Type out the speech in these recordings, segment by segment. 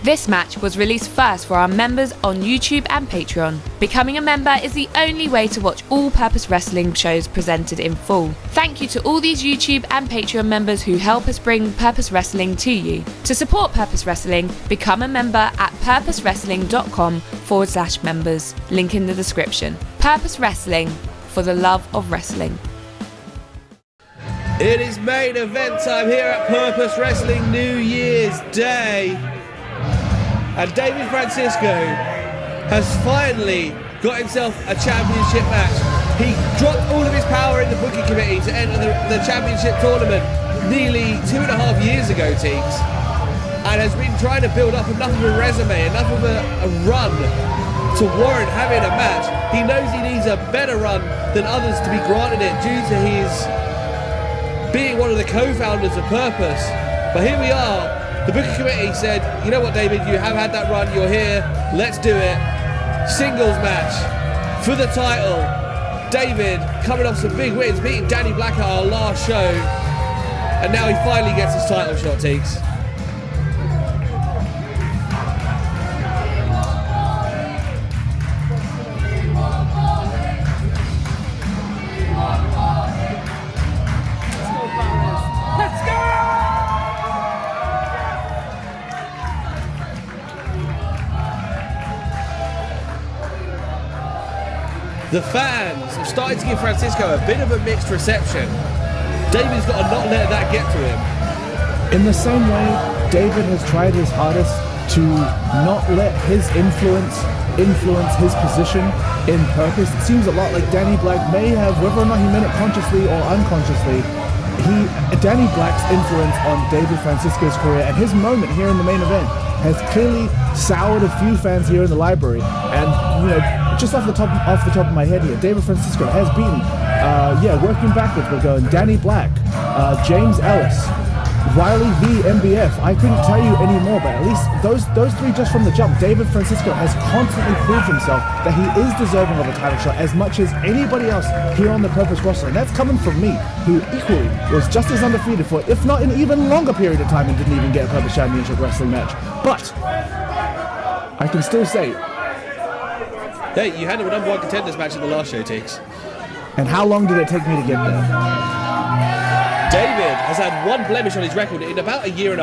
This match was released first for our members on YouTube and Patreon. Becoming a member is the only way to watch all Purpose Wrestling shows presented in full. Thank you to all these YouTube and Patreon members who help us bring Purpose Wrestling to you. To support Purpose Wrestling, become a member at purposewrestling.com/members. Link in the description. Purpose Wrestling, for the love of wrestling. It is main event time here at Purpose Wrestling New Year's Day. And David Francisco has finally got himself a championship match. He dropped all of his power in the booking committee to enter the championship tournament nearly 2.5 years ago, Teeks, and has been trying to build up enough of a resume, enough of a run to warrant having a match. He knows he needs a better run than others to be granted it due to his being one of the co-founders of Purpose. But here we are. The booking committee said, you know what, David, you have had that run, you're here, let's do it. Singles match for the title. David coming off some big wins, beating Danny Black at our last show, and now he finally gets his title shot, Teeks. The fans have started to give Francisco a bit of a mixed reception. David's got to not let that get to him. In the same way, David has tried his hardest to not let his influence his position in Purpose. It seems a lot like Danny Black may have, whether or not he meant it consciously or unconsciously, Danny Black's influence on David Francisco's career and his moment here in the main event has clearly soured a few fans here in the library. And, you know, just off the top of my head here, David Francisco has beaten, working backwards, we're going Danny Black, James Ellis, Riley V, MBF. I couldn't tell you any more, but at least those three just from the jump. David Francisco has constantly proved himself that he is deserving of a title shot as much as anybody else here on the Purpose roster. And that's coming from me, who equally was just as undefeated for, if not an even longer period of time, and didn't even get a Purpose Championship Wrestling match. But I can still say, hey, you had a number one contenders match in the last show, Teeks. And how long did it take me to get there? David has had one blemish on his record in about 1.5 years.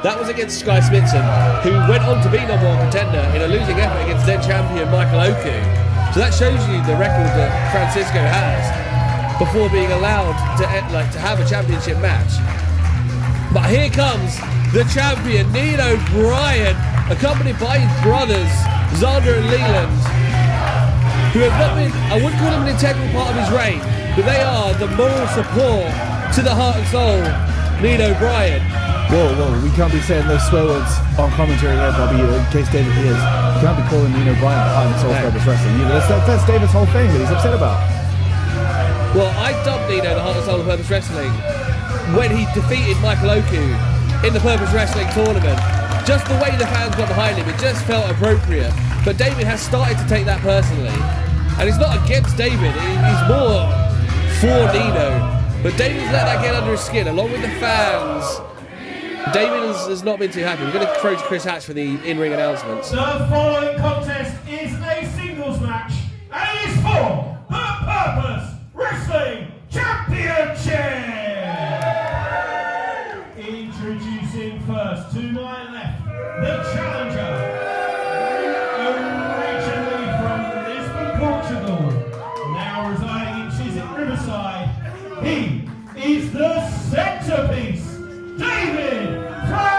That was against Sky Smithson, who went on to be number one contender in a losing effort against then champion Michael Oku. So that shows you the record that Francisco has before being allowed to have a championship match. But here comes the champion, Nino Bryant, accompanied by his brothers, Xander and Leland, who have not been, I wouldn't call them an integral part of his reign, but they are the moral support to the heart and soul, Nino Bryant. Whoa, we can't be saying those swear words on commentary here, Bobby, in case David hears. You can't be calling Nino Bryant the heart and soul of Purpose Wrestling either. That's David's whole thing that he's upset about. Well, I dubbed Nino the heart and soul of Purpose Wrestling when he defeated Michael Oku in the Purpose Wrestling tournament. Just the way the fans got behind him, it just felt appropriate. But David has started to take that personally. And it's not against David, he's more for Nino. But David's let that get under his skin, along with the fans. David has not been too happy. We're going to throw to Chris Hatch for the in-ring announcements. The following contest is a singles match, and it is for the Purpose Wrestling Championship! Introducing first, to my left, the challenger. Originally from Lisbon, Portugal, now residing in Chiswick, Riverside, he is the centerpiece, David Francisco!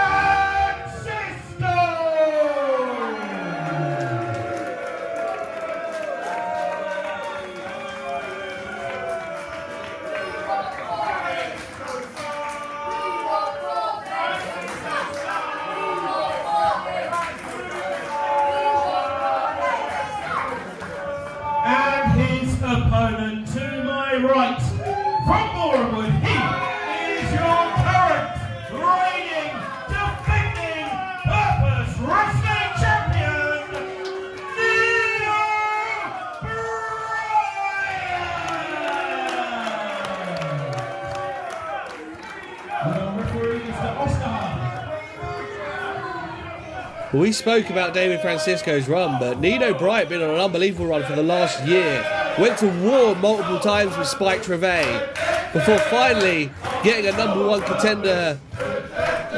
We spoke about David Francisco's run, but Nino Bryant been on an unbelievable run for the last year. Went to war multiple times with Spike Trevay before finally getting a #1 contender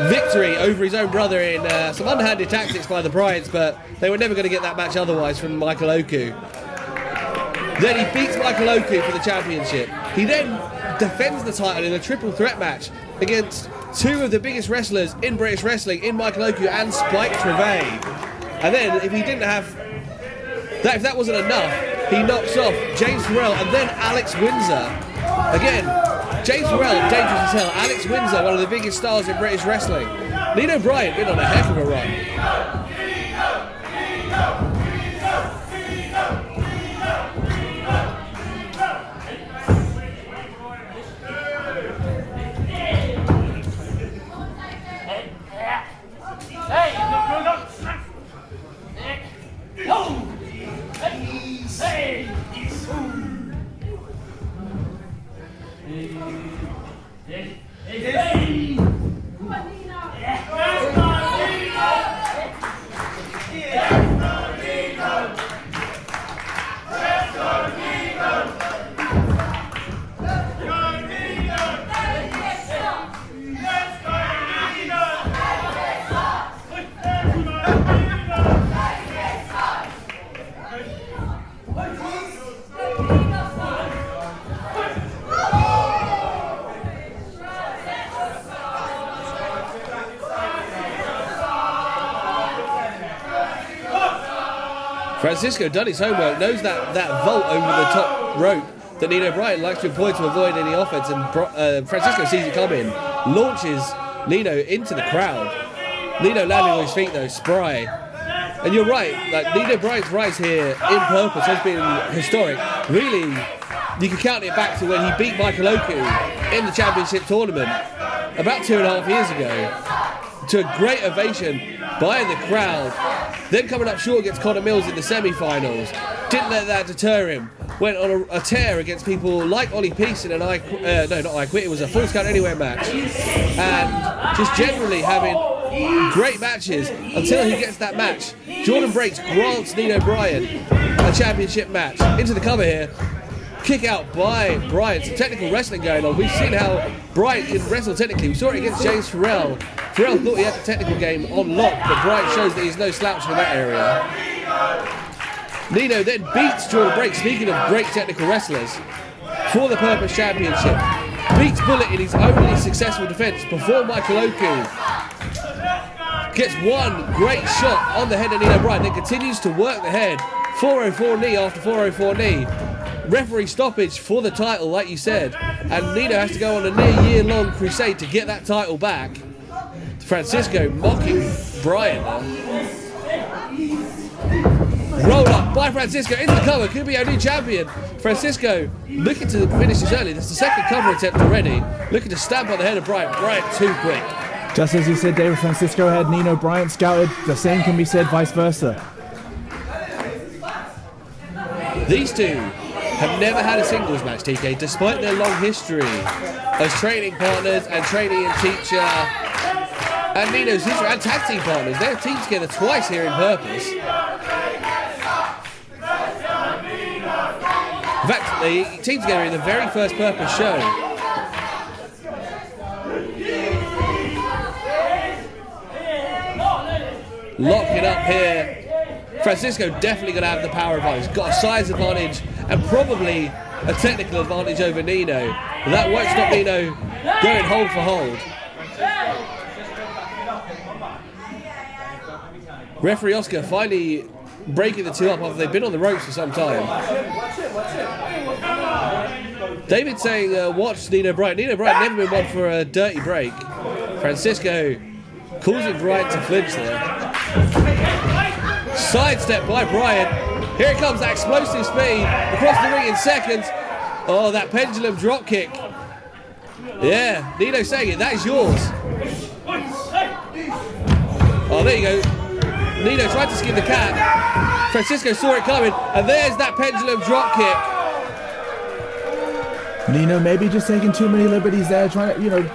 victory over his own brother in some underhanded tactics by the Bryants, but they were never going to get that match otherwise from Michael Oku. Then he beats Michael Oku for the championship. He then defends the title in a triple threat match against two of the biggest wrestlers in British wrestling, in Michael Oku and Spike Trevay. And then if he didn't have that, if that wasn't enough, he knocks off James Farrell and then Alex Windsor. Again, James Farrell, dangerous as hell. Alex Windsor, one of the biggest stars in British wrestling. Nino Bryant been on a heck of a run. Francisco done his homework, knows that vault over the top rope that Nino Bryant likes to employ to avoid any offense, and Francisco sees it coming, launches Nino into the crowd. Nino landing on his feet though, spry. And you're right, like Nino Bryant's rise here in purpose has been historic. Really, you can count it back to when he beat Michael Oku in the championship tournament about 2.5 years ago, to a great ovation by the crowd. Then coming up short against Connor Mills in the semi-finals. Didn't let that deter him. Went on a tear against people like Ollie Peace in an it was a Falls Count Anywhere match. And just generally having great matches until he gets that match. Jordan Breaks grants Nino Bryant a championship match. Into the cover here. Kick out by Bryant. Some technical wrestling going on. We've seen how Bryant can wrestle technically. We saw it against James Farrell. Farrell thought he had the technical game on lock, but Bryant shows that he's no slouch in that area. Nino then beats Jordan Breaks, speaking of great technical wrestlers, for the Purpose Championship. Beats Bullet in his only successful defense before Michael Oku. Gets one great shot on the head of Nino Bryant, then continues to work the head. 404 knee after 404 knee. Referee stoppage for the title, like you said, and Nino has to go on a near-year-long crusade to get that title back. Francisco mocking Bryant. Roll up by Francisco into the cover, could be our new champion. Francisco looking to finish this early. That's the second cover attempt already. Looking to stamp on the head of Bryant. Bryant too quick. Just as you said, David Francisco had Nino Bryant scouted, the same can be said vice versa. These two have never had a singles match, TK, despite their long history as training partners and training and teacher. And Nino's history and tag team partners. They've teamed together twice here in Purpose. In fact, they teamed together in the very first Purpose show. Locking up here. Francisco definitely going to have the power advantage. Got a size advantage and probably a technical advantage over Nino. But that won't stop Nino going hold for hold. Referee Oscar finally breaking the two up after they've been on the ropes for some time. David saying, watch Nino Bryant. Nino Bryant never been one for a dirty break. Francisco causing Bryant to flinch there. Sidestep by Bryant. Here it comes, that explosive speed across the ring in seconds. Oh, that pendulum drop kick. Yeah, Nino saying it, that is yours. Oh, there you go. Nino tried to skin the cat. Francisco saw it coming, and there's that pendulum drop kick. Nino maybe just taking too many liberties there, trying to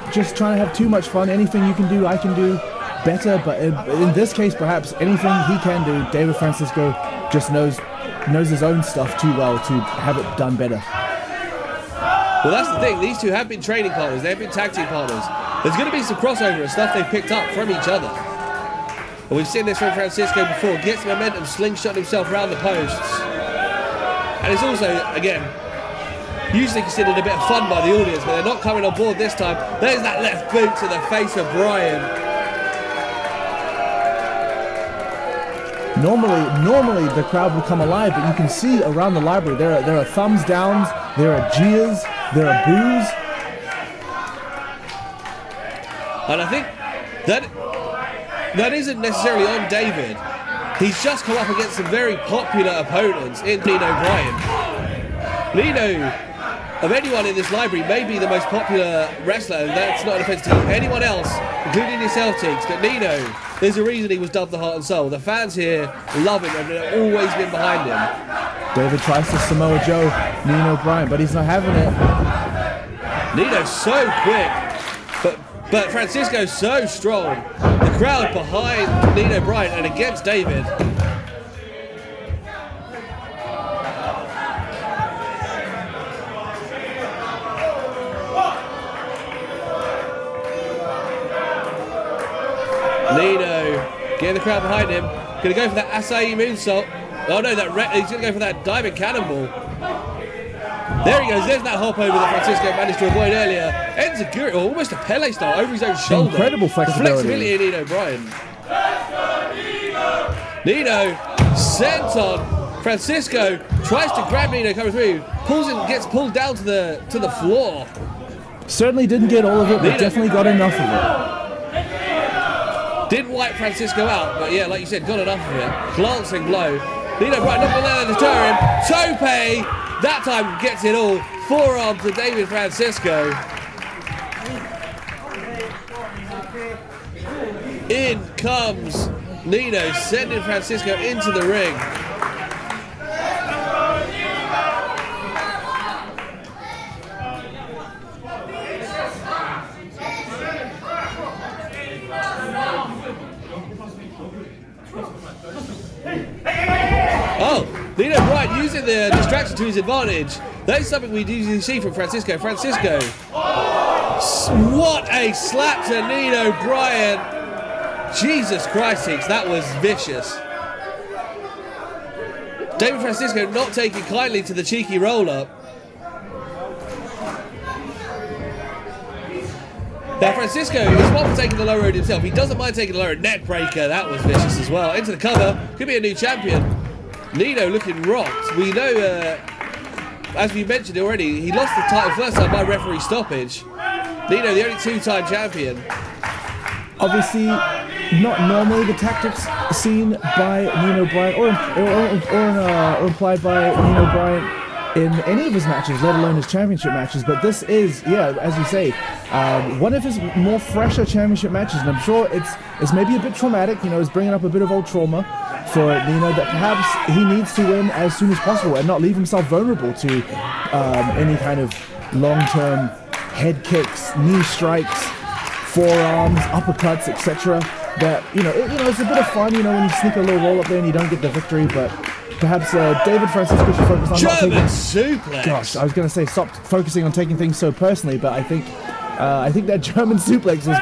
have too much fun. Anything you can do, I can do. better, but in this case, perhaps anything he can do, David Francisco just knows his own stuff too well to have it done better. Well, that's the thing. These two have been training partners. They've been tag team partners. There's going to be some crossover and stuff they've picked up from each other. And we've seen this from Francisco before. Gets momentum, slingshot himself around the posts. And it's also, again, usually considered a bit of fun by the audience, but they're not coming on board this time. There's that left boot to the face of Bryant. Normally the crowd would come alive, but you can see around the library there are thumbs downs, there are jeers, there are boos. And I think that isn't necessarily on David. He's just come up against some very popular opponents in Nino Bryant. Nino, of anyone in this library, may be the most popular wrestler, and that's not an offense to anyone else, including yourself, Teeks, but Nino, there's a reason he was dubbed the Heart and Soul. The fans here love him, and they've always been behind him. David tries to Samoa Joe Nino Bryant, but he's not having it. Nino's so quick, but Francisco's so strong. The crowd behind Nino Bryant and against David. Nino getting the crowd behind him. Going to go for that acai moonsault. Oh no, he's going to go for that diamond cannonball. There he goes. There's that hop over that Francisco managed to avoid earlier. Enziguri, almost a Pele style, over his own shoulder. Incredible flexibility. In Nino Bryant. Nino sent on. Francisco tries to grab Nino coming through. Gets pulled down to the floor. Certainly didn't get all of it, but Nino definitely got enough of it. Didn't wipe Francisco out, but yeah, like you said, got enough of it. Glancing blow. Nino Bryant not going to let it deter him. Tope! That time gets it all. Forearm to David Francisco. In comes Nino, sending Francisco into the ring. Oh, Nino Bryant using the distraction to his advantage. That is something we usually see from Francisco. Francisco, what a slap to Nino Bryant. Jesus Christ, that was vicious. David Francisco not taking kindly to the cheeky roll-up. Now Francisco is one for taking the low road himself. He doesn't mind taking the low road. Neck breaker, that was vicious as well. Into the cover, could be a new champion. Nino looking rocked. We know, as we mentioned already, he lost the title first time by referee stoppage. Nino, the only two-time champion. Obviously, not normally the tactics seen by Nino Bryant or implied by Nino Bryant in any of his matches, let alone his championship matches. But this is, yeah, as you say, one of his more fresher championship matches, and I'm sure it's maybe a bit traumatic. You know, it's bringing up a bit of old trauma for Nino that perhaps he needs to win as soon as possible and not leave himself vulnerable to any kind of long-term head kicks, knee strikes, forearms, uppercuts, etc. That it's a bit of fun, when you sneak a little roll up there and you don't get the victory, but perhaps David Francisco should focus on German not taking. Suplex. Gosh, I was going to say stop focusing on taking things so personally, but I think that German suplex was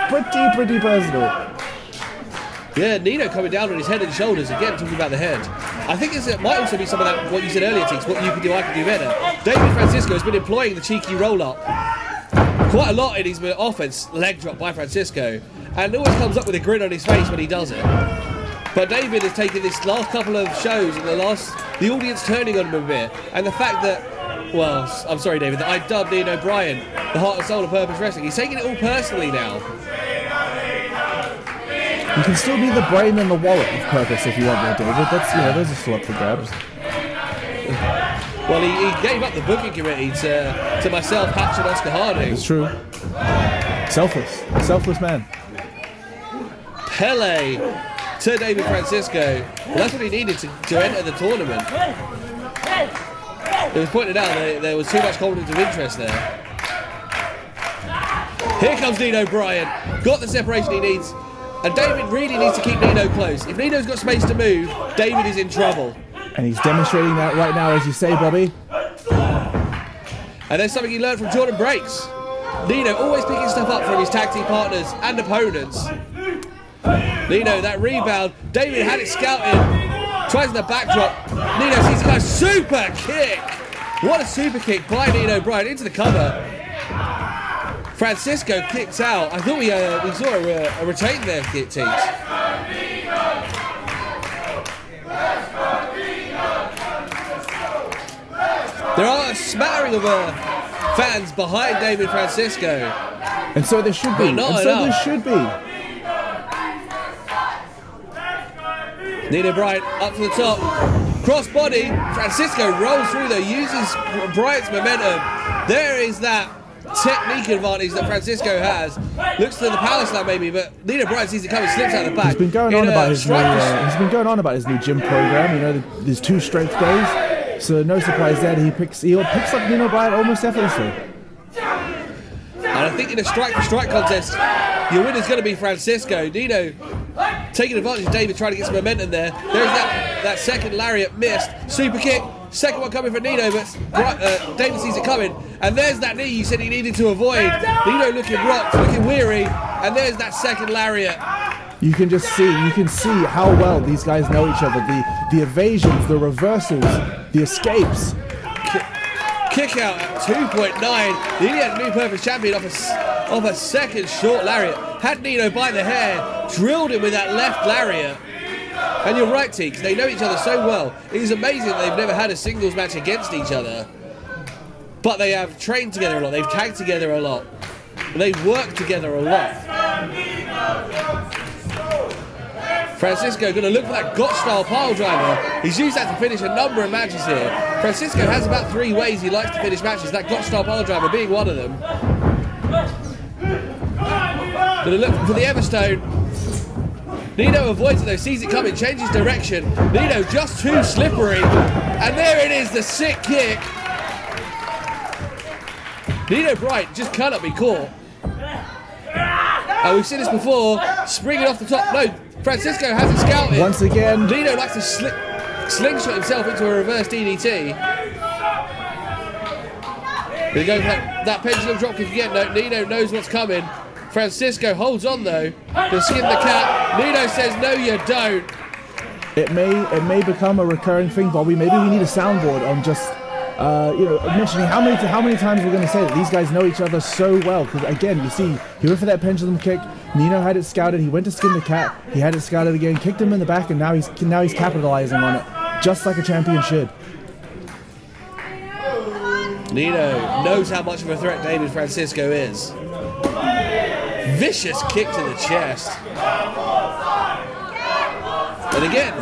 pretty personal. Yeah, Nino coming down on his head and shoulders, again talking about the head. I think it might also be some of that, what you said earlier, Teeks, what you can do, I can do better. David Francisco has been employing the cheeky roll-up quite a lot in his offense, leg drop by Francisco, and always comes up with a grin on his face when he does it. But David has taken this last couple of shows and the audience turning on him a bit, and the fact that, well, I'm sorry David, that I dubbed Nino Bryant the heart and soul of Purpose Wrestling. He's taking it all personally now. You can still be the brain and the wallet of Purpose if you want there, David. That's, those are still up for grabs. Well, he gave up the booking committee to myself, Hatch and Oscar Harding. It's true. Selfless man. Pele to David Francisco. Well, that's what he needed to enter the tournament. It was pointed out that there was too much conflict of interest there. Here comes Nino Bryant. Got the separation he needs. And David really needs to keep Nino close. If Nino's got space to move, David is in trouble. And he's demonstrating that right now, as you say, Bobby. And there's something he learned from Jordan Breaks. Nino always picking stuff up from his tag team partners and opponents. Nino, that rebound. David had it scouted. Tries the backdrop. Nino sees a super kick. What a super kick by Nino Bryant into the cover. Francisco kicks out. I thought we saw a retain there, teams. There are a smattering of fans behind David Francisco. And so there should be. Nino Bryant up to the top. Cross body. Francisco rolls through though, uses Bryant's momentum. There is that technique advantage that Francisco has. Looks to the power slam maybe, but Nino Bryant sees it coming, slips out the back. He's been going on about his new gym program. You know, there's 2 strength days, so no surprise there. He picks up Nino Bryant almost effortlessly. And I think in a strike for strike contest, your winner's going to be Francisco. Nino taking advantage of David, trying to get some momentum there. There's that second lariat missed. Super kick. Second one coming for Nino, but David sees it coming. And there's that knee you said he needed to avoid. Nino looking rocked, looking weary. And there's that second lariat. You can see how well these guys know each other. The evasions, the reversals, the escapes. Kick out at 2.9. The Indiana New Purpose Champion off a second short lariat. Had Nino by the hair, drilled him with that left lariat. And you're right, Teeks, they know each other so well. It is amazing that they've never had a singles match against each other. But they have trained together a lot, they've tagged together a lot. They've worked together a lot. Francisco going to look for that GOT-style pile driver. He's used that to finish a number of matches here. Francisco has about 3 ways he likes to finish matches, that GOT-style pile driver being one of them. Going to look for the Everstone. Nino avoids it though, sees it coming, changes direction. Nino just too slippery. And there it is, the sick kick. Nino Bryant just cannot be caught. We've seen this before, springing off the top. No, Francisco has it scouted. Once again. Nino likes to slingshot himself into a reverse DDT. They go for that pendulum dropkick again. No, Nino knows what's coming. Francisco holds on though to skin the cat. Nino says, no you don't. It may become a recurring thing, Bobby. Maybe we need a soundboard on just mentioning how many times we're going to say that these guys know each other so well. Because again, you see, he went for that pendulum kick. Nino had it scouted. He went to skin the cat. He had it scouted again, kicked him in the back, and now he's capitalizing on it, just like a champion should. Nino knows how much of a threat David Francisco is. Vicious kick to the chest. And again,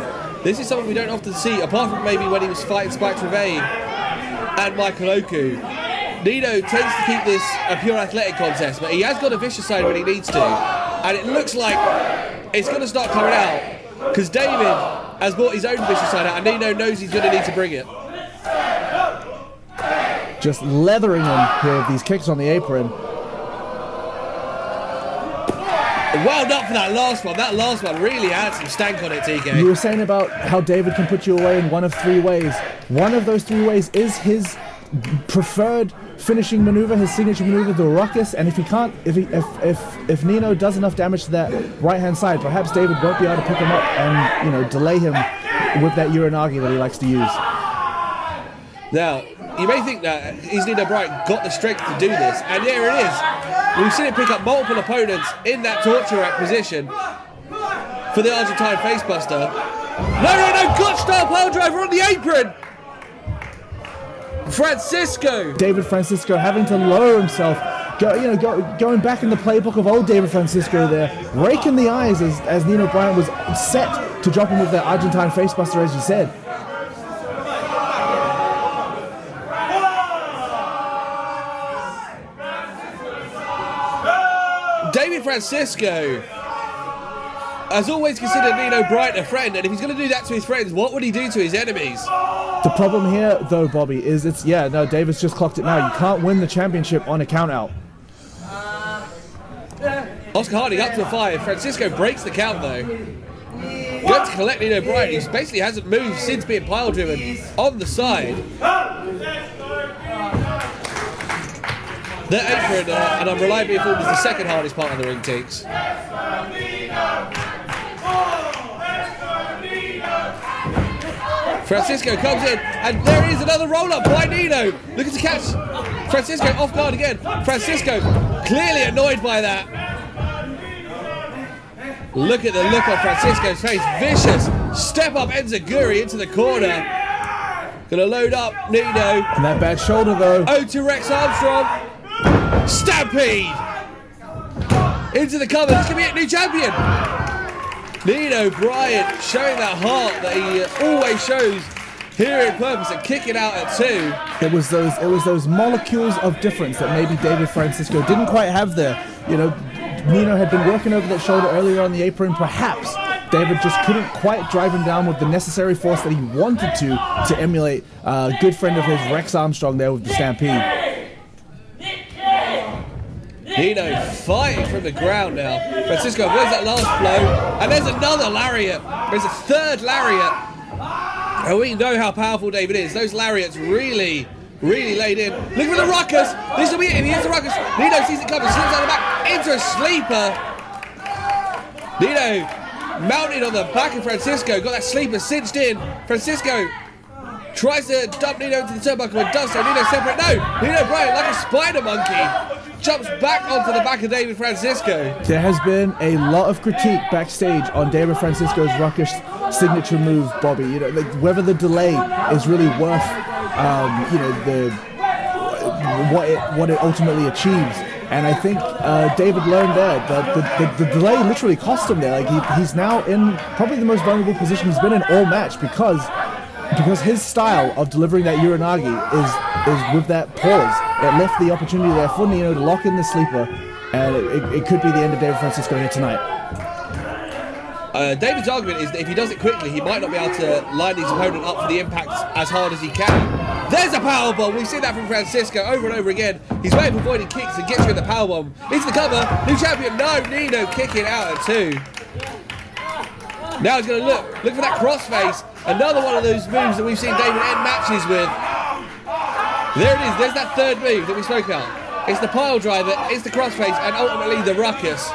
this is something we don't often see, apart from maybe when he was fighting Spike Trevay and Michael Oku. Nino tends to keep this a pure athletic contest, but he has got a vicious side when he needs to. And it looks like it's going to start coming out, because David has brought his own vicious side out, and Nino knows he's going to need to bring it. Just leathering him here with these kicks on the apron. Wound up for that last one. That last one really had some stank on it, TK. You were saying about how David can put you away in one of 3 ways. One of those 3 ways is his preferred finishing maneuver, his signature maneuver, the ruckus. And if he can't, if Nino does enough damage to that right-hand side, perhaps David won't be able to pick him up and delay him with that uranagi that he likes to use. Now, you may think that is Nino Bryant got the strength to do this, and there it is. We've seen him pick up multiple opponents in that torture rack position for the Argentine facebuster. No, gut-style pile driver on the apron! Francisco! David Francisco having to lower himself, going back in the playbook of old David Francisco there, raking the eyes as Nino Bryant was set to drop him with the Argentine facebuster, as you said. David Francisco has always considered Nino Bryant a friend, and if he's going to do that to his friends, what would he do to his enemies? The problem here, though, Bobby, is David's just clocked it now. You can't win the championship on a count out. Oscar Harding up to a 5. Francisco breaks the count though. Going to collect Nino Bryant, who basically hasn't moved since being pile driven on the side. The apron, and I'm reliably informed, is the second hardest part of the ring, Teeks. Francisco comes in, and there is another roll-up by Nino. Looking to catch Francisco off guard again. Francisco clearly annoyed by that. Look at the look on Francisco's face. Vicious step up Enziguri into the corner. Gonna load up Nino. And that bad shoulder though. Oh, to Rex Armstrong. Stampede into the cover. This could be a new champion. Nino Bryant showing that heart that he always shows here in Purpose and kicking out at 2. It was those molecules of difference that maybe David Francisco didn't quite have there. You know, Nino had been working over that shoulder earlier on the apron. Perhaps David just couldn't quite drive him down with the necessary force that he wanted to emulate a good friend of his, Rex Armstrong, there with the Stampede. Nino fighting from the ground now. Francisco avoids that last blow. And there's another lariat. There's a third lariat. And we know how powerful David is. Those lariats really laid in. Look for the ruckus. This will be it. He hits the ruckus. Nino sees it coming. Slips out the back into a sleeper. Nino mounted on the back of Francisco. Got that sleeper cinched in. Francisco tries to dump Nino into the turnbuckle and does so. Nino separate. No. Nino Bryant, like a spider monkey, jumps back onto the back of David Francisco. There has been a lot of critique backstage on David Francisco's ruckus signature move, Bobby. You know, like whether the delay is really worth, you know, what it ultimately achieves. And I think David learned there that the delay literally cost him there. Like he's now in probably the most vulnerable position he's been in all match because his style of delivering that Uranagi is with that pause. It left the opportunity there for Nino to lock in the sleeper, and it could be the end of David Francisco here tonight. David's argument is that if he does it quickly, he might not be able to line his opponent up for the impact as hard as he can. There's a powerbomb. We've seen that from Francisco over and over again. He's way of avoiding kicks and gets you in the powerbomb. Into the cover. New champion. No, Nino kicking out at 2. Now he's going to look for that crossface. Another one of those moves that we've seen David end matches with. There it is. There's that third move that we spoke about. It's the pile driver, it's the crossface, and ultimately the ruckus.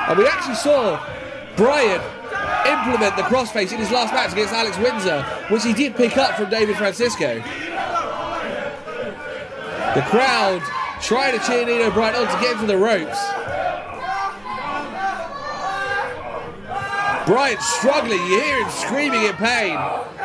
And we actually saw Bryant implement the crossface in his last match against Alex Windsor, which he did pick up from David Francisco. The crowd trying to cheer Nino Bryant on to get him to the ropes. Bryant struggling, you hear him screaming in pain.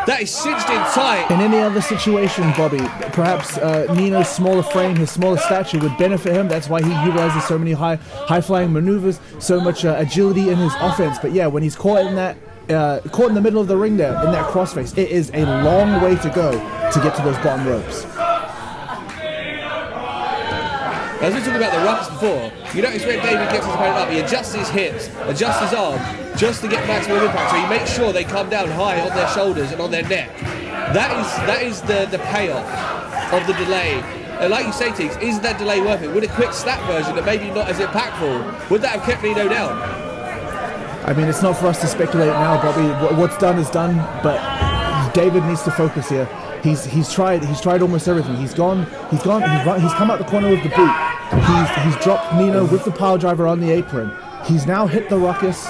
That is cinched in tight. In any other situation, Bobby, perhaps Nino's smaller frame, his smaller stature would benefit him. That's why he utilizes so many high-flying maneuvers, so much agility in his offense. But yeah, when he's caught in that, caught in the middle of the ring there, in that crossface, it is a long way to go to get to those bottom ropes. As we were talking about the ruckus before, you notice when David gets his opponent up, he adjusts his hips, adjusts his arm, just to get maximum impact, so he makes sure they come down high on their shoulders and on their neck. That is the payoff of the delay. And like you say, Teeks, is that delay worth it? Would a quick snap version that maybe not as impactful, would that have kept Nino down? I mean, it's not for us to speculate now, Bobby. What's done is done, but David needs to focus here. He's tried almost everything. He's come out the corner with the boot. He's dropped Nino with the pile driver on the apron. He's now hit the ruckus,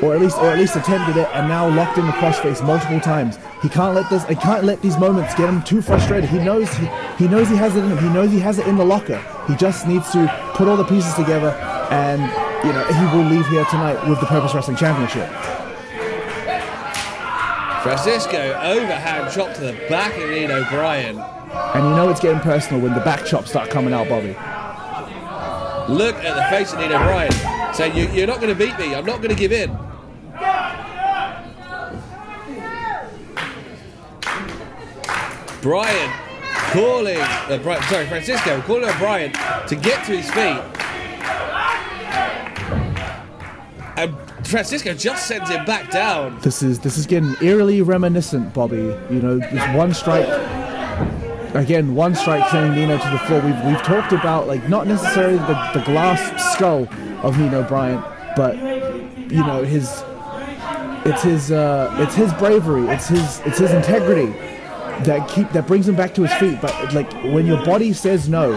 or at least attempted it, and now locked in the crossface multiple times. He can't let these moments get him too frustrated. He knows he has it in him. He knows he has it in the locker. He just needs to put all the pieces together, and you know he will leave here tonight with the Purpose Wrestling Championship. Francisco overhand chop to the back of Nino Bryant. And you know it's getting personal when the back chops start coming out, Bobby. Look at the face of Nino Bryant, saying, you're not going to beat me, I'm not going to give in. Francisco calling on Bryant to get to his feet. And Francisco just sends him back down. This is getting eerily reminiscent, Bobby. You know, this one strike. again, one strike sending Nino to the floor. We've talked about, like, not necessarily the glass skull of Nino Bryant, but you know, it's his bravery, it's his integrity that brings him back to his feet. But like, when your body says no,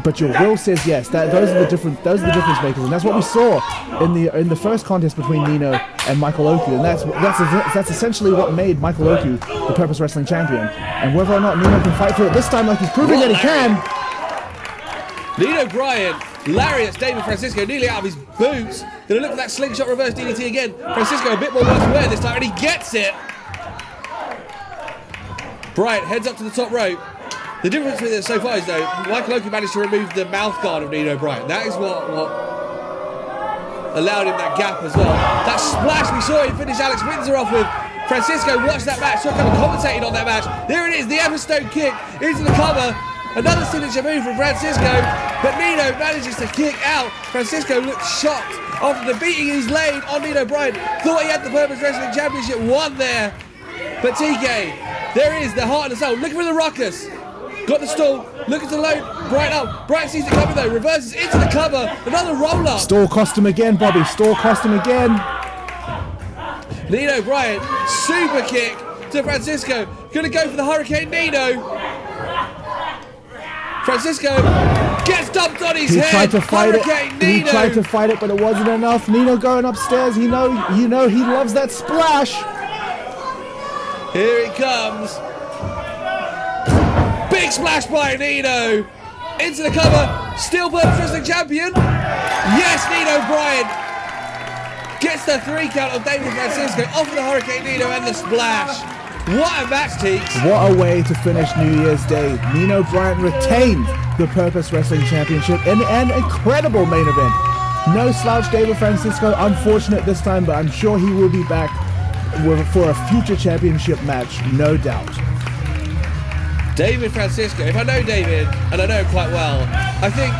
but your will says yes, those are the difference makers, and that's what we saw in the first contest between Nino and Michael Oku, and that's essentially what made Michael Oku the Purpose Wrestling champion. And whether or not Nino can fight for it this time, like he's proving that he can. Nino Bryant lariats David Francisco nearly out of his boots. Gonna look for that slingshot reverse DDT again. Francisco a bit more worth wear this time, and he gets it. Bryant heads up to the top rope. The difference with it so far is, though, Michael Oku managed to remove the mouth guard of Nino Bryant. That is what allowed him that gap as well. That splash we saw him finish Alex Windsor off with. Francisco watched that match, so kind of commentated on that match. There it is, the Everstone kick into the cover. Another signature move from Francisco, but Nino manages to kick out. Francisco looked shocked after the beating he's laid on Nino Bryant. Thought he had the Purpose Wrestling Championship won there. But TK, there is the heart and the soul. Looking for the ruckus. Got the stall, looking to load Bryant up. Bryant sees it coming though, reverses into the cover. Another roll up. Stall cost him again, Bobby. Stall cost him again. Nino Bryant, super kick to Francisco. Gonna go for the Hurricane Nino. Francisco gets dumped on his head. Tried to fight Hurricane it. Nino. He tried to fight it, but it wasn't enough. Nino going upstairs. You know, he loves that splash. Here he comes. Big splash by Nino. Into the cover. Still Purpose Wrestling champion. Yes, Nino Bryant gets the 3 count of David Francisco off of the Hurricane Nino and the splash. What a match, Teeks. What a way to finish New Year's Day. Nino Bryant retained the Purpose Wrestling Championship in an incredible main event. No slouch David Francisco, unfortunate this time, but I'm sure he will be back for a future championship match, no doubt. David Francisco, if I know David, and I know him quite well, I think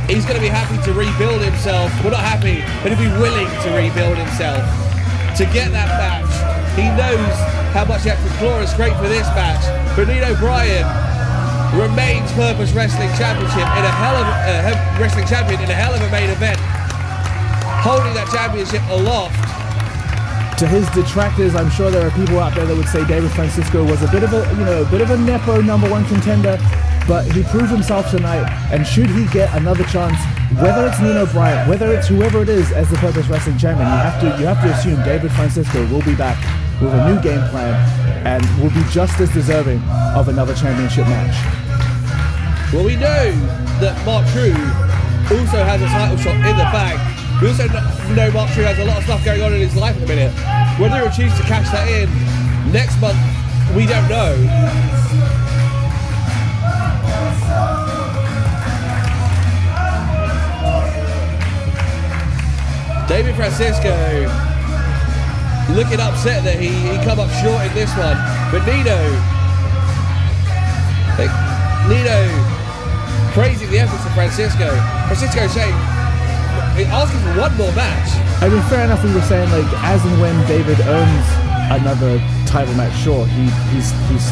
he's going to be happy to rebuild himself. Well, not happy, but he'll be willing to rebuild himself to get that match. He knows how much he had to claw and scrape for this match. But Nino Bryant remains Purpose Wrestling Championship in a hell of wrestling champion in a hell of a main event, holding that championship aloft. To his detractors, I'm sure there are people out there that would say David Francisco was a bit of a nepo #1 contender, but he proved himself tonight. And should he get another chance, whether it's Nino Bryant, whether it's whoever it is as the Purpose Wrestling champion, you have to assume David Francisco will be back with a new game plan and will be just as deserving of another championship match. Well, we know that Mark True also has a title shot in the bag. We also know Mark True has a lot of stuff going on in his life at the minute. Whether he'll choose to cash that in next month, we don't know. David Francisco looking upset that he come up short in this one. But Nino praising the efforts of Francisco. Francisco saying, asking for one more match. I mean, fair enough, we were saying, like, as and when David earns another title match, sure, he's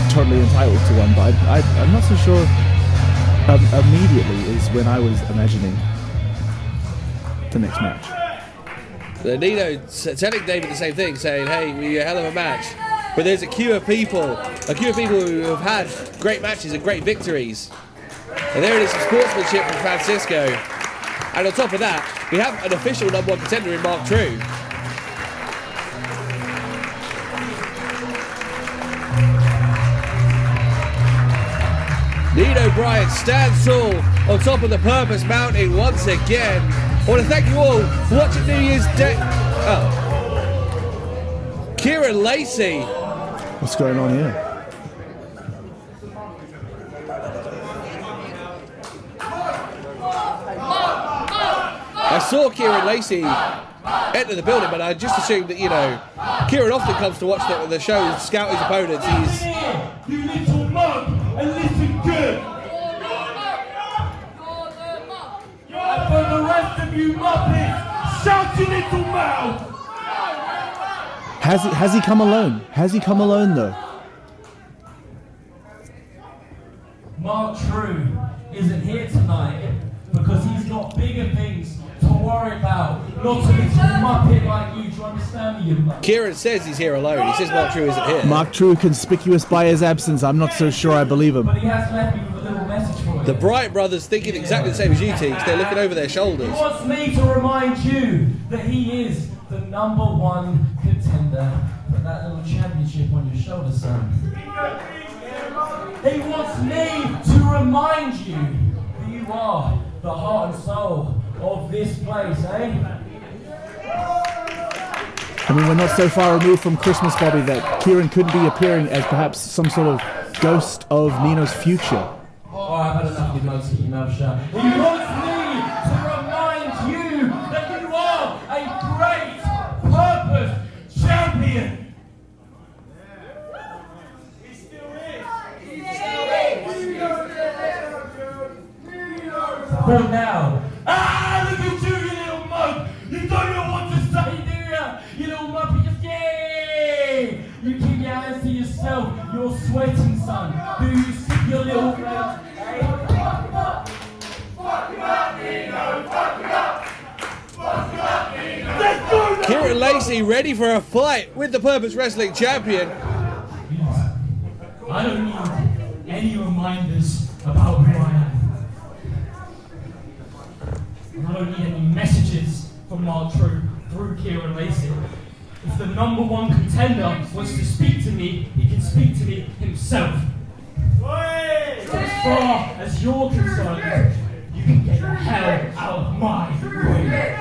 totally entitled to one, but I'm not so sure immediately is when I was imagining the next match. Nino telling David the same thing, saying, hey, we're a hell of a match. But there's a queue of people who have had great matches and great victories. And there it is, some sportsmanship from Francisco. And on top of that, we have an official #1 contender in Mark True. Nino Bryant stands tall on top of the Purpose Mountain once again. I want to thank you all for watching New Year's Day. Oh. Kieran Lacey. What's going on here? I saw Kieran Lacey enter the building, but I just assumed that, Kieran often comes to watch the show and scout his opponents. You little mug and listen good. And for the rest of you muppets, shut your little mouth. Has he come alone? Has he come alone though? Kieran says he's here alone. He says Mark True isn't here. Mark True, conspicuous by his absence. I'm not so sure I believe him. But he has left me with a little message for you. The Bryant brothers thinking exactly the same as you, Teeks. They're looking over their shoulders. He wants me to remind you that he is the #1 contender for that little championship on your shoulder, son. He wants me to remind you that you are the heart and soul of this place, eh? I mean, we're not so far removed from Christmas, Bobby, that Kieran could be appearing as perhaps some sort of ghost of Nino's future. Oh, I've had enough of your mouth, keep your mouth shut. He wants me to remind you that you are a great purpose champion. He still is. Well now. Look at you, you little mug. You don't know what to say, do you? You little mug, you just you keep your hands to yourself. You're sweating, son. Do you see your little friend? Kieran Lacey ready for a fight with the Purpose Wrestling champion. I don't need any reminders about who I am. I don't need any messages from Mark True through Kieran Lacey. If the #1 contender wants to speak to me, he can speak to me himself. So as far as you're concerned, you can get the hell out of my way.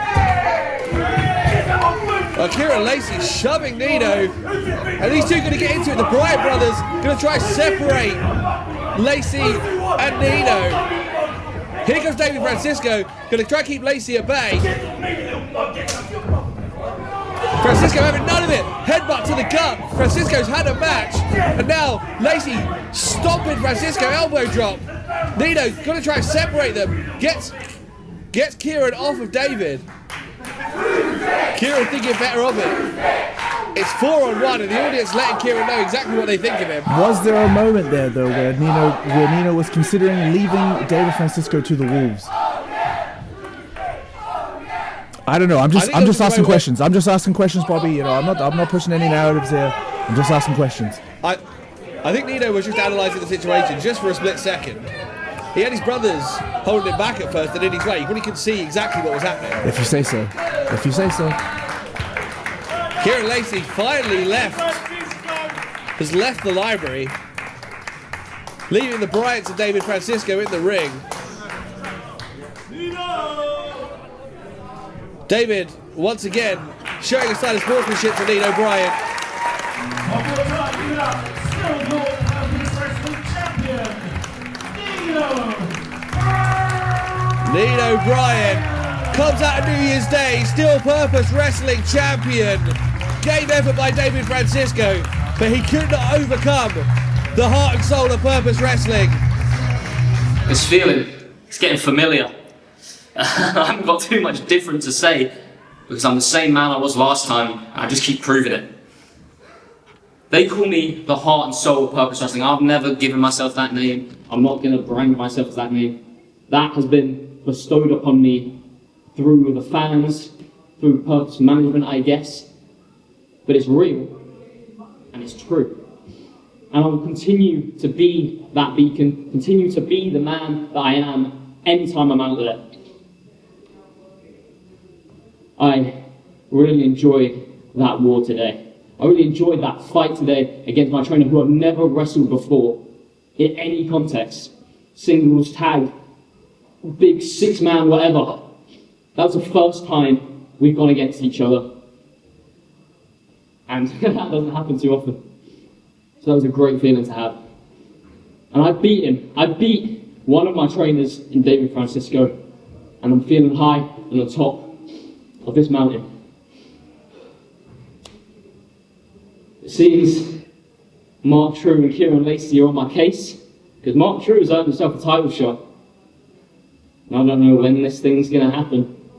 Kieran Lacey shoving Nino, and these two are going to get into it. The Bryant brothers going to try to separate Lacey and Nino. Here comes David Francisco, going to try to keep Lacey at bay. Francisco having none of it. Headbutt to the gut. Francisco's had a match, and now Lacey stomping Francisco, elbow drop. Nino going to try to separate them. Gets Kieran off of David. Kieran thinking better of it. It's 4-on-1, and the audience letting Kieran know exactly what they think of him. Was there a moment there, though, where Nino was considering leaving David Francisco to the Wolves? I don't know. I'm just asking questions. I'm just asking questions, Bobby. You know, I'm not pushing any narratives here. I'm just asking questions. I think Nino was just analysing the situation just for a split second. He had his brothers holding him back at first, and in his way, he could see exactly what was happening. If you say so. If you say so. Kieran Lacey finally has left the library, leaving the Bryants and David Francisco in the ring. David, once again, showing a sign of sportsmanship to Nino Bryant. Nino Bryant comes out of New Year's Day, still Purpose Wrestling champion. Game effort by David Francisco, but he could not overcome the heart and soul of Purpose Wrestling. This feeling, it's getting familiar. I haven't got too much different to say because I'm the same man I was last time, and I just keep proving it. They call me the heart and soul of Purpose Wrestling. I've never given myself that name. I'm not going to brand myself as that name. That has been bestowed upon me through the fans, through Purpose management, I guess. But it's real, and it's true. And I will continue to be that beacon, continue to be the man that I am anytime I'm out there. I really enjoyed that war today. I really enjoyed that fight today against my trainer who I've never wrestled before in any context. Singles, tag, big 6-man, whatever. That was the first time we've gone against each other. And that doesn't happen too often. So that was a great feeling to have. And I beat him. I beat one of my trainers in David Francisco. And I'm feeling high on the top of this mountain. It seems Mark True and Kieran Lacey are on my case, because Mark True has earned himself a title shot. And I don't know when this thing's going to happen,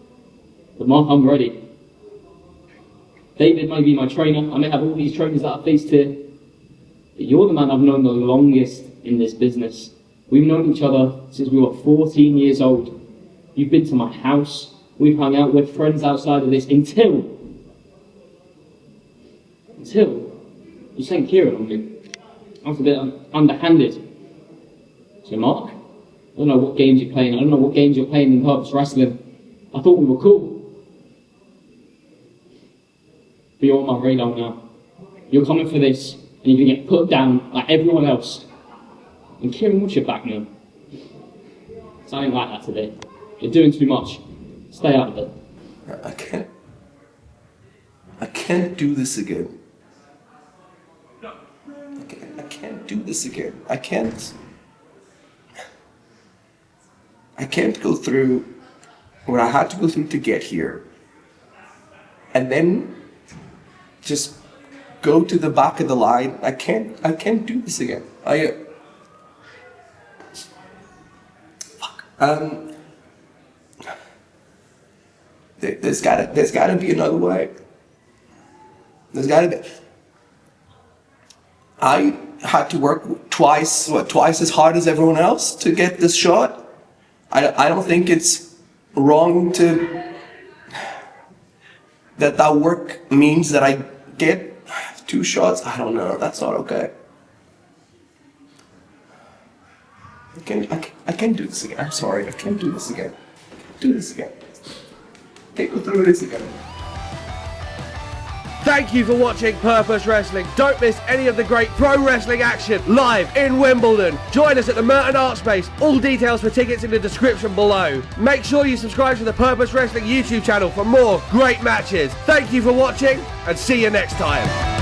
but Mark, I'm ready. David may be my trainer, I may have all these trainers that I've faced here, but you're the man I've known the longest in this business. We've known each other since we were 14 years old. You've been to my house, we've hung out with friends outside of this until Until you sent Kieran on me. I was a bit underhanded. So Mark, I don't know what games you're playing. I don't know what games you're playing in Purpose Wrestling. I thought we were cool. But you're on my radar now. You're coming for this, and you're going to get put down like everyone else. And Kieran, what's your back now? So I ain't like that today. You're doing too much. Stay out of it. I can't do this again. I can't do this again. I can't go through what I had to go through to get here. And then just go to the back of the line. I can't do this again. There's gotta be another way. There's gotta be. I had to work twice as hard as everyone else to get this shot. I don't think it's wrong that work means that I get 2 shots. I don't know. That's not okay. I can't do this again. I'm sorry. I can't do this again. Do this again. Can't go through this again. Thank you for watching Purpose Wrestling. Don't miss any of the great pro wrestling action live in Wimbledon. Join us at the Merton Art Space. All details for tickets in the description below. Make sure you subscribe to the Purpose Wrestling YouTube channel for more great matches. Thank you for watching and see you next time.